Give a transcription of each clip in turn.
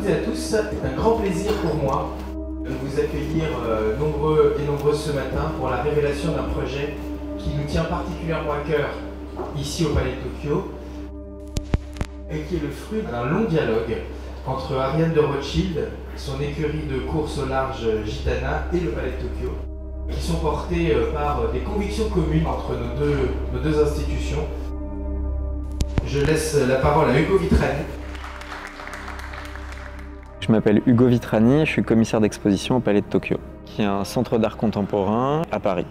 et à tous, un grand plaisir pour moi de vous accueillir nombreux et nombreuses ce matin pour la révélation d'un projet qui nous tient particulièrement à cœur ici au Palais de Tokyo et qui est le fruit d'un long dialogue entre Ariane de Rothschild, son écurie de course au large Gitana et le Palais de Tokyo, qui sont portés par des convictions communes entre nos deux institutions. Je laisse la parole à Hugo Vitrani. Je m'appelle Hugo Vitrani, je suis commissaire d'exposition au Palais de Tokyo, qui est un centre d'art contemporain à Paris.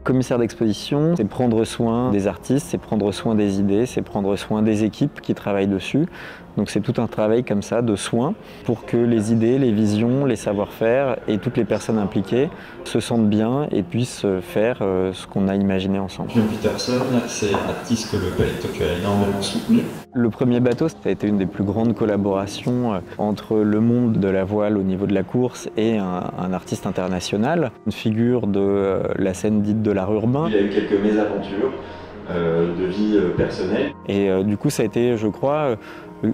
Commissaire d'exposition, c'est prendre soin des artistes, c'est prendre soin des idées, c'est prendre soin des équipes qui travaillent dessus. Donc c'est tout un travail comme ça de soins pour que les idées, les visions, les savoir-faire et toutes les personnes impliquées se sentent bien et puissent faire ce qu'on a imaginé ensemble. John Peterson, c'est un artiste que le Palais de Tokyo a énormément soutenu. Le premier bateau, ça a été une des plus grandes collaborations entre le monde de la voile au niveau de la course et un artiste international, une figure de la scène dite de l'art urbain. Il y a eu quelques mésaventures de vie personnelle. Et du coup, ça a été, je crois,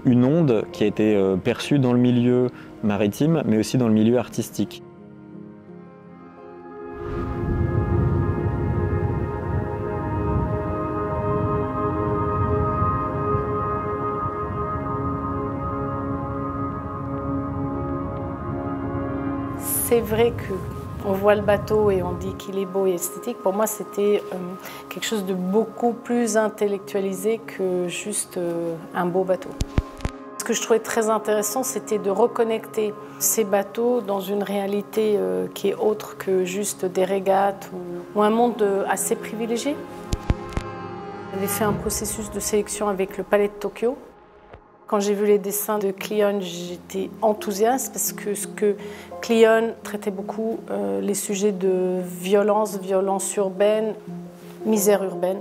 une onde qui a été perçue dans le milieu maritime, mais aussi dans le milieu artistique. C'est vrai qu'on voit le bateau et on dit qu'il est beau et esthétique. Pour moi, c'était quelque chose de beaucoup plus intellectualisé que juste un beau bateau. Ce que je trouvais très intéressant, c'était de reconnecter ces bateaux dans une réalité qui est autre que juste des régates ou un monde assez privilégié. J'avais fait un processus de sélection avec le Palais de Tokyo. Quand j'ai vu les dessins de Cleon, j'étais enthousiaste parce que Cleon traitait beaucoup les sujets de violence urbaine, misère urbaine.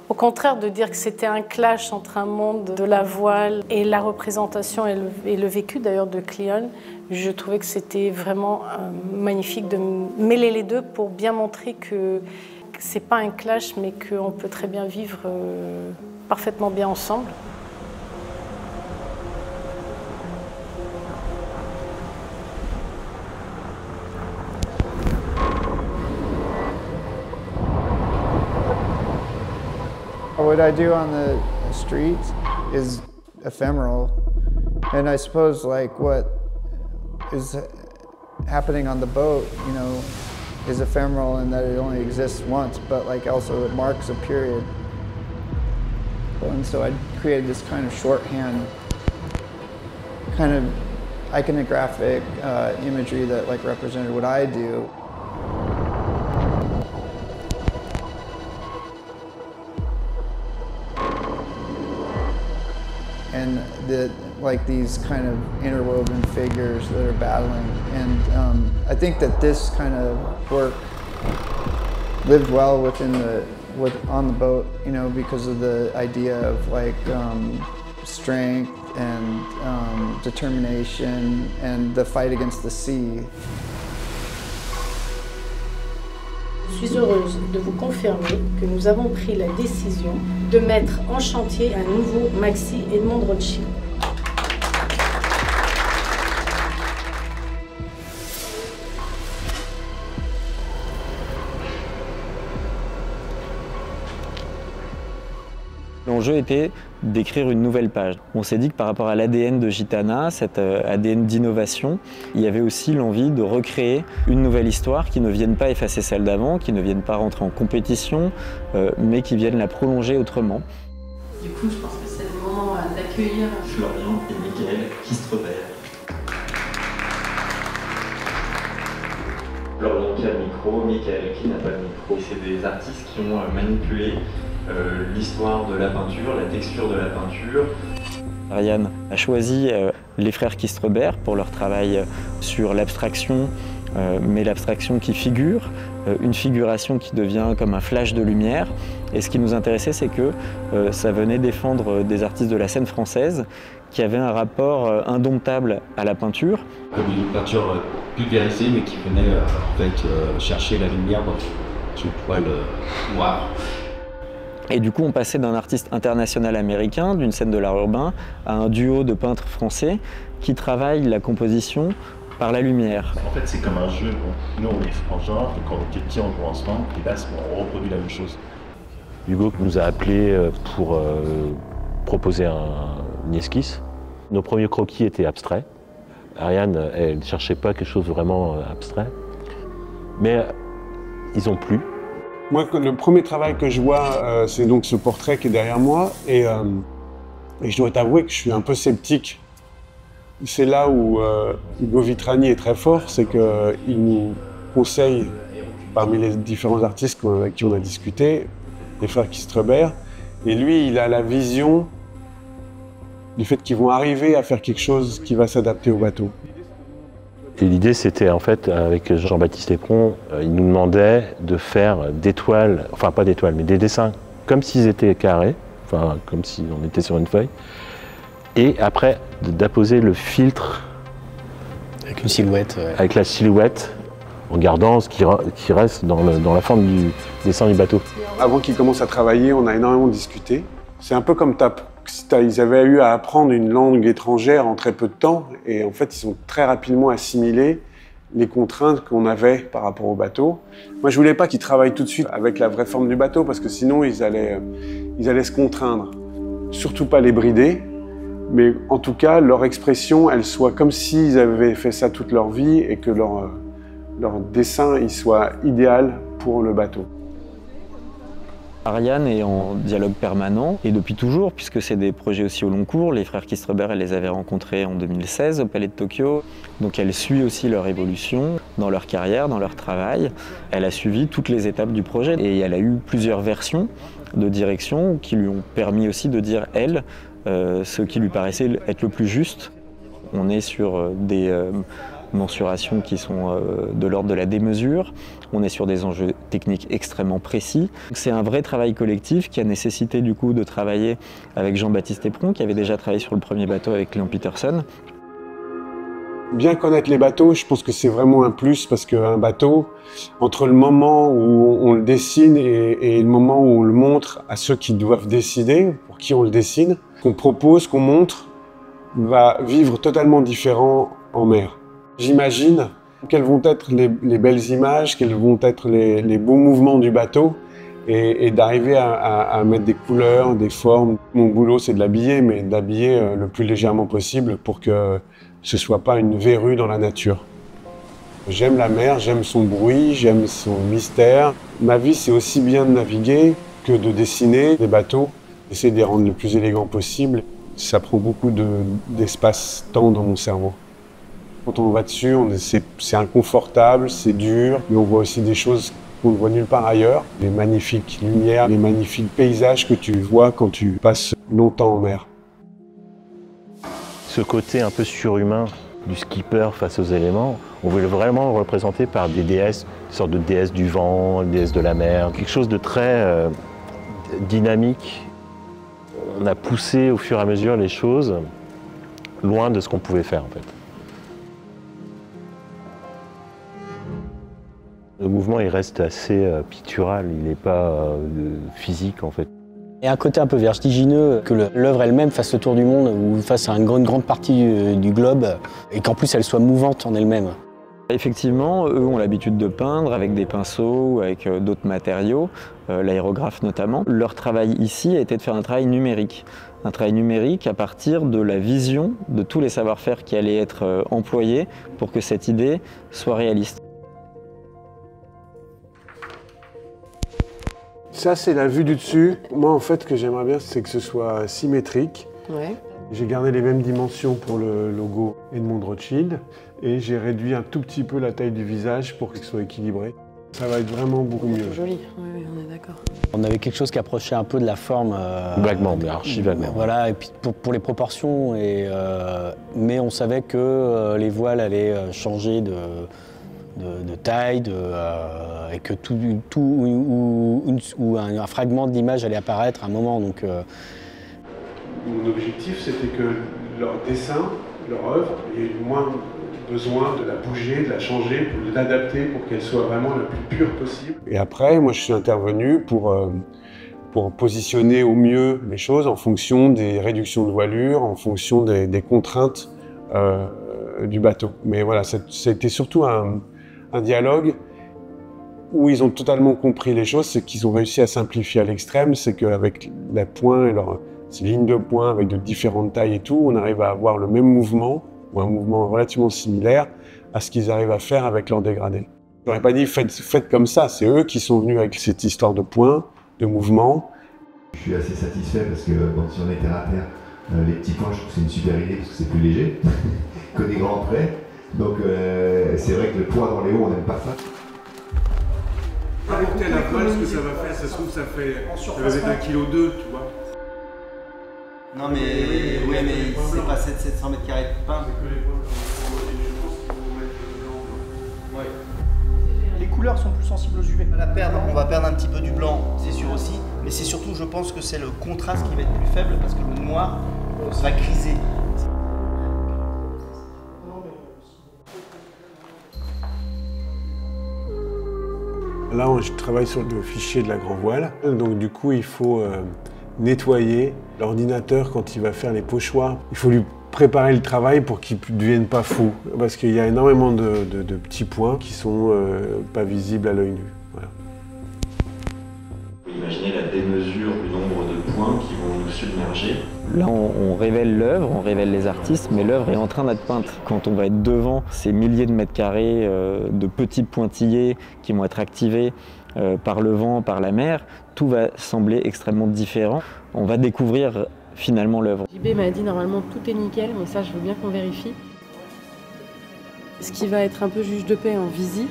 Au contraire de dire que c'était un clash entre un monde de la voile et la représentation et le vécu d'ailleurs de Cleon, je trouvais que c'était vraiment magnifique de mêler les deux pour bien montrer que c'est pas un clash mais qu'on peut très bien vivre parfaitement bien ensemble. What I do on the streets is ephemeral, and I suppose like what is happening on the boat, you know, is ephemeral in that it only exists once, but like also it marks a period. And so I created this kind of shorthand, kind of iconographic imagery that like represented what I do. And like these kind of interwoven figures that are battling. And I think that this kind of work lived well on the boat, you know, because of the idea of like strength and determination and the fight against the sea. Je suis heureuse de vous confirmer que nous avons pris la décision de mettre en chantier un nouveau Maxi Edmond Rothschild. L'enjeu était d'écrire une nouvelle page. On s'est dit que par rapport à l'ADN de Gitana, cet ADN d'innovation, il y avait aussi l'envie de recréer une nouvelle histoire qui ne vienne pas effacer celle d'avant, qui ne vienne pas rentrer en compétition, mais qui vienne la prolonger autrement. Du coup, je pense que c'est le moment d'accueillir Florian et Michael Kistrebert. Florian qui a le micro, Michael qui n'a pas de micro. C'est des artistes qui ont manipulé l'histoire de la peinture, la texture de la peinture. Ariane a choisi les frères Kistrebert pour leur travail sur l'abstraction, mais l'abstraction qui figure, une figuration qui devient comme un flash de lumière. Et ce qui nous intéressait, c'est que ça venait défendre des artistes de la scène française qui avaient un rapport indomptable à la peinture. Comme une peinture pulvérisée, mais qui venait en fait chercher la lumière dans une toile noire. Et du coup, on passait d'un artiste international américain, d'une scène de l'art urbain, à un duo de peintres français qui travaillent la composition par la lumière. En fait, c'est comme un jeu. Nous, on est frangins, et quand on était petits, on jouait ensemble, et là, on reproduit la même chose. Hugo nous a appelés pour proposer une esquisse. Nos premiers croquis étaient abstraits. Ariane, elle ne cherchait pas quelque chose de vraiment abstrait. Mais ils ont plu. Moi, le premier travail que je vois, c'est donc ce portrait qui est derrière moi. Et je dois t'avouer que je suis un peu sceptique. C'est là où Hugo Vitrani est très fort, c'est qu'il nous conseille, parmi les différents artistes avec qui on a discuté, les frères Kistreber, et lui, il a la vision du fait qu'ils vont arriver à faire quelque chose qui va s'adapter au bateau. Et l'idée, c'était en fait, avec Jean-Baptiste Épron, il nous demandait de faire des toiles, enfin pas des toiles, mais des dessins comme s'ils étaient carrés, enfin comme si on était sur une feuille, et après d'apposer le filtre avec une silhouette, avec la silhouette, en gardant ce qui reste dans la forme du dessin du bateau. Avant qu'ils commencent à travailler, on a énormément discuté. C'est un peu comme ils avaient eu à apprendre une langue étrangère en très peu de temps, et en fait, ils ont très rapidement assimilé les contraintes qu'on avait par rapport au bateau. Moi, je voulais pas qu'ils travaillent tout de suite avec la vraie forme du bateau, parce que sinon, ils allaient se contraindre. Surtout pas les brider, mais en tout cas, leur expression, elle soit comme s'ils avaient fait ça toute leur vie, et que leur dessin, il soit idéal pour le bateau. Ariane est en dialogue permanent, et depuis toujours, puisque c'est des projets aussi au long cours. Les frères Kistreber, elle les avait rencontrés en 2016 au Palais de Tokyo. Donc elle suit aussi leur évolution dans leur carrière, dans leur travail. Elle a suivi toutes les étapes du projet, et elle a eu plusieurs versions de direction qui lui ont permis aussi de dire, elle, ce qui lui paraissait être le plus juste. On est sur des mensurations qui sont de l'ordre de la démesure. On est sur des enjeux techniques extrêmement précis. C'est un vrai travail collectif qui a nécessité du coup de travailler avec Jean-Baptiste Épron, qui avait déjà travaillé sur le premier bateau avec Léon Peterson. Bien connaître les bateaux, je pense que c'est vraiment un plus, parce qu'un bateau, entre le moment où on le dessine et le moment où on le montre à ceux qui doivent décider, pour qui on le dessine, qu'on propose, qu'on montre, va vivre totalement différent en mer. J'imagine quelles vont être les belles images, quels vont être les beaux mouvements du bateau, et d'arriver à mettre des couleurs, des formes. Mon boulot, c'est de l'habiller, mais d'habiller le plus légèrement possible pour que ce soit pas une verrue dans la nature. J'aime la mer, j'aime son bruit, j'aime son mystère. Ma vie, c'est aussi bien de naviguer que de dessiner des bateaux, essayer de les rendre le plus élégants possible. Ça prend beaucoup d'espace-temps dans mon cerveau. Quand on va dessus, c'est inconfortable, c'est dur, mais on voit aussi des choses qu'on ne voit nulle part ailleurs. Les magnifiques lumières, les magnifiques paysages que tu vois quand tu passes longtemps en mer. Ce côté un peu surhumain du skipper face aux éléments, on veut vraiment le représenter par des déesses, une sorte de déesse du vent, une déesse de la mer, quelque chose de très dynamique. On a poussé au fur et à mesure les choses loin de ce qu'on pouvait faire en fait. Le mouvement il reste assez pictural, il n'est pas physique en fait. Il y a un côté un peu vertigineux, que l'œuvre elle-même fasse le tour du monde ou fasse une grande partie du globe et qu'en plus elle soit mouvante en elle-même. Effectivement, eux ont l'habitude de peindre avec des pinceaux ou avec d'autres matériaux, l'aérographe notamment. Leur travail ici a été de faire un travail numérique à partir de la vision de tous les savoir-faire qui allaient être employés pour que cette idée soit réaliste. Ça, c'est la vue du dessus. Moi, en fait, ce que j'aimerais bien, c'est que ce soit symétrique. Ouais. J'ai gardé les mêmes dimensions pour le logo Edmond de Rothschild et j'ai réduit un tout petit peu la taille du visage pour qu'il soit équilibré. Ça va être vraiment beaucoup mieux. C'est joli, oui, on est d'accord. On avait quelque chose qui approchait un peu de la forme. Vaguement, mais archi-vaguement. Voilà, et puis pour les proportions, mais on savait que les voiles allaient changer de taille, et que un fragment d'image allait apparaître à un moment. Donc, Mon objectif, c'était que leur dessin, leur œuvre, il y ait moins besoin de la bouger, de la changer, de l'adapter pour qu'elle soit vraiment la plus pure possible. Et après, moi, je suis intervenu pour pour positionner au mieux les choses en fonction des réductions de voilure, en fonction des contraintes du bateau. Mais voilà, c'était surtout un dialogue où ils ont totalement compris les choses, c'est qu'ils ont réussi à simplifier à l'extrême, c'est qu'avec les points et ces lignes de points avec de différentes tailles et tout, on arrive à avoir le même mouvement, ou un mouvement relativement similaire à ce qu'ils arrivent à faire avec leur dégradé. Je n'aurais pas dit faites comme ça, c'est eux qui sont venus avec cette histoire de points, de mouvement. Je suis assez satisfait parce que bon, si on est terre à terre, les petits points, je trouve que c'est une super idée parce que c'est plus léger que des grands traits. Donc c'est vrai que le poids dans les hauts, on n'aime pas ça. Rapporter à la voile, ce que ça va faire, ça se trouve, ça va être 1,2 kg, tu vois. Non mais, ouais, mais c'est pas 700 mètres carrés de pain. Ouais. Les couleurs sont plus sensibles aux UV. On va perdre un petit peu du blanc, c'est sûr aussi. Mais c'est surtout, je pense que c'est le contraste qui va être plus faible parce que le noir va griser. Là, je travaille sur le fichier de la grand voile. Donc du coup, il faut nettoyer l'ordinateur quand il va faire les pochoirs. Il faut lui préparer le travail pour qu'il ne devienne pas faux. Parce qu'il y a énormément de petits points qui sont pas visibles à l'œil nu. Voilà. Imaginez la démesure du nombre de points qui vont nous submerger. Là, on révèle l'œuvre, on révèle les artistes, mais l'œuvre est en train d'être peinte. Quand on va être devant ces milliers de mètres carrés de petits pointillés qui vont être activés par le vent, par la mer, tout va sembler extrêmement différent. On va découvrir finalement l'œuvre. JB m'a dit normalement tout est nickel, mais ça je veux bien qu'on vérifie. Ce qui va être un peu juge de paix en visi,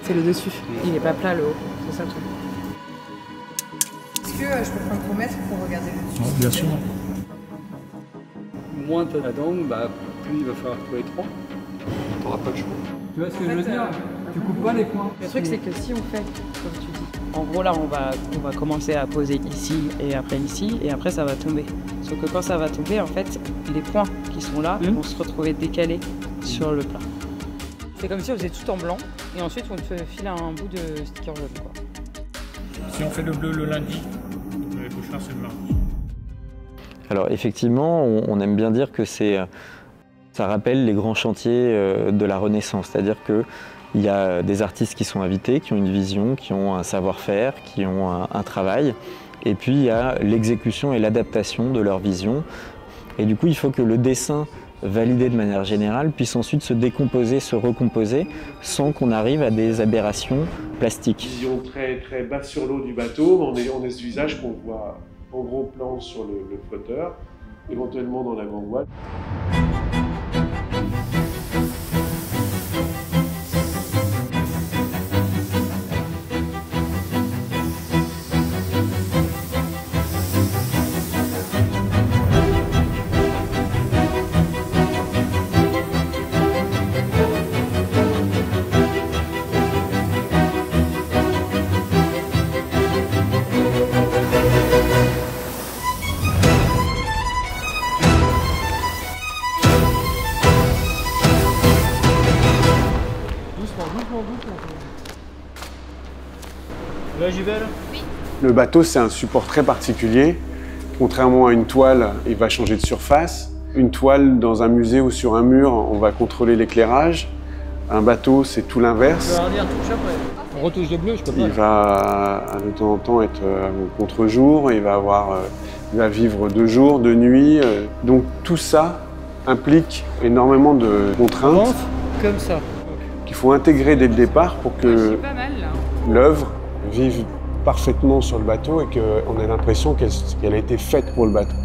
c'est le dessus. Il n'est pas plat le haut, c'est ça le truc. Est-ce que je peux prendre ton mètre pour regarder le dessus? Bien sûr. Moins tu as la dent, plus il va falloir trouver 3. Tu n'auras pas le choix. Tu vois ce que je veux dire? Tu coupes pas les points. Le truc c'est que si on fait, comme tu dis, en gros là on va commencer à poser ici et après ça va tomber. Sauf que quand ça va tomber, en fait, les points qui sont là vont se retrouver décalés sur le plat. C'est comme si on faisait tout en blanc et ensuite on te file un bout de sticker jaune, quoi. Si on fait le bleu le lundi, les pochoirs c'est le mardi. Alors effectivement, on aime bien dire que ça rappelle les grands chantiers de la Renaissance, c'est-à-dire qu'il y a des artistes qui sont invités, qui ont une vision, qui ont un savoir-faire, qui ont un travail, et puis il y a l'exécution et l'adaptation de leur vision. Et du coup, il faut que le dessin validé de manière générale puisse ensuite se décomposer, se recomposer, sans qu'on arrive à des aberrations plastiques. Vision très, très basse sur l'eau du bateau, on est ce visage qu'on voit en gros plan sur le flotteur, éventuellement dans la grande voile. Là, j'y vais là? Oui. Le bateau, c'est un support très particulier. Contrairement à une toile, il va changer de surface. Une toile, dans un musée ou sur un mur, on va contrôler l'éclairage. Un bateau, c'est tout l'inverse. On retouche de bleu, je peux pas. Il va de temps en temps être au contre-jour, il va vivre de jour, de nuit. Donc tout ça implique énormément de contraintes comme ça. qu'il faut intégrer dès le départ pour que l'œuvre vive parfaitement sur le bateau et qu'on ait l'impression qu'elle a été faite pour le bateau.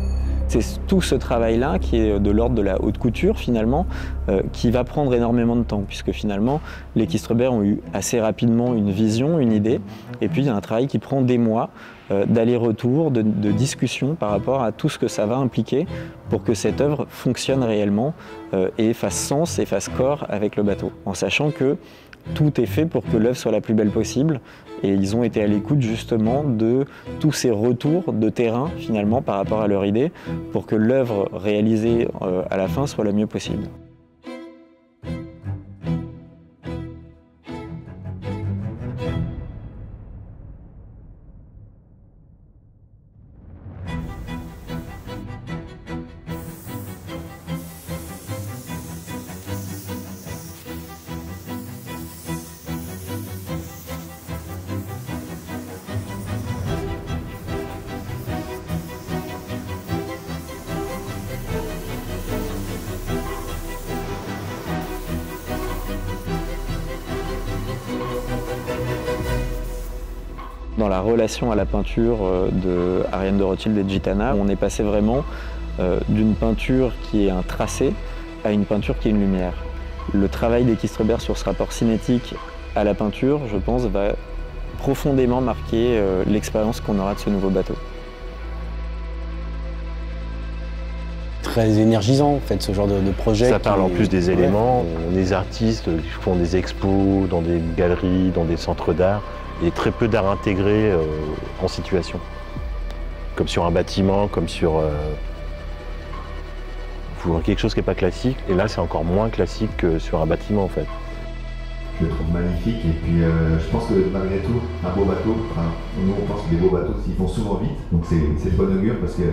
C'est tout ce travail-là qui est de l'ordre de la haute couture finalement, qui va prendre énormément de temps puisque finalement les Kistreber ont eu assez rapidement une vision, une idée et puis il y a un travail qui prend des mois d'aller-retour, de discussion par rapport à tout ce que ça va impliquer pour que cette œuvre fonctionne réellement et fasse sens et fasse corps avec le bateau, en sachant que tout est fait pour que l'œuvre soit la plus belle possible et ils ont été à l'écoute justement de tous ces retours de terrain finalement par rapport à leur idée pour que l'œuvre réalisée à la fin soit la mieux possible. dans la relation à la peinture de Ariane de Rothschild et Gitana. On est passé vraiment d'une peinture qui est un tracé à une peinture qui est une lumière. Le travail d'Equistrebert sur ce rapport cinétique à la peinture, je pense, va profondément marquer l'expérience qu'on aura de ce nouveau bateau. Très énergisant en fait ce genre de projet. Ça parle en plus des éléments, des artistes qui font des expos dans des galeries, dans des centres d'art, et très peu d'art intégré en situation. Comme sur un bâtiment, comme sur quelque chose qui n'est pas classique, et là c'est encore moins classique que sur un bâtiment en fait. Je le trouve magnifique et puis je pense que malgré tout, un beau bateau, enfin, nous on pense que les beaux bateaux ils vont souvent vite, donc c'est de bon augure parce que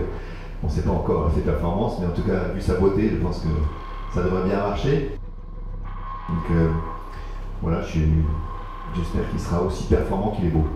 on ne sait pas encore ses performances, mais en tout cas, vu sa beauté, je pense que ça devrait bien marcher. Donc voilà, j'espère qu'il sera aussi performant qu'il est beau.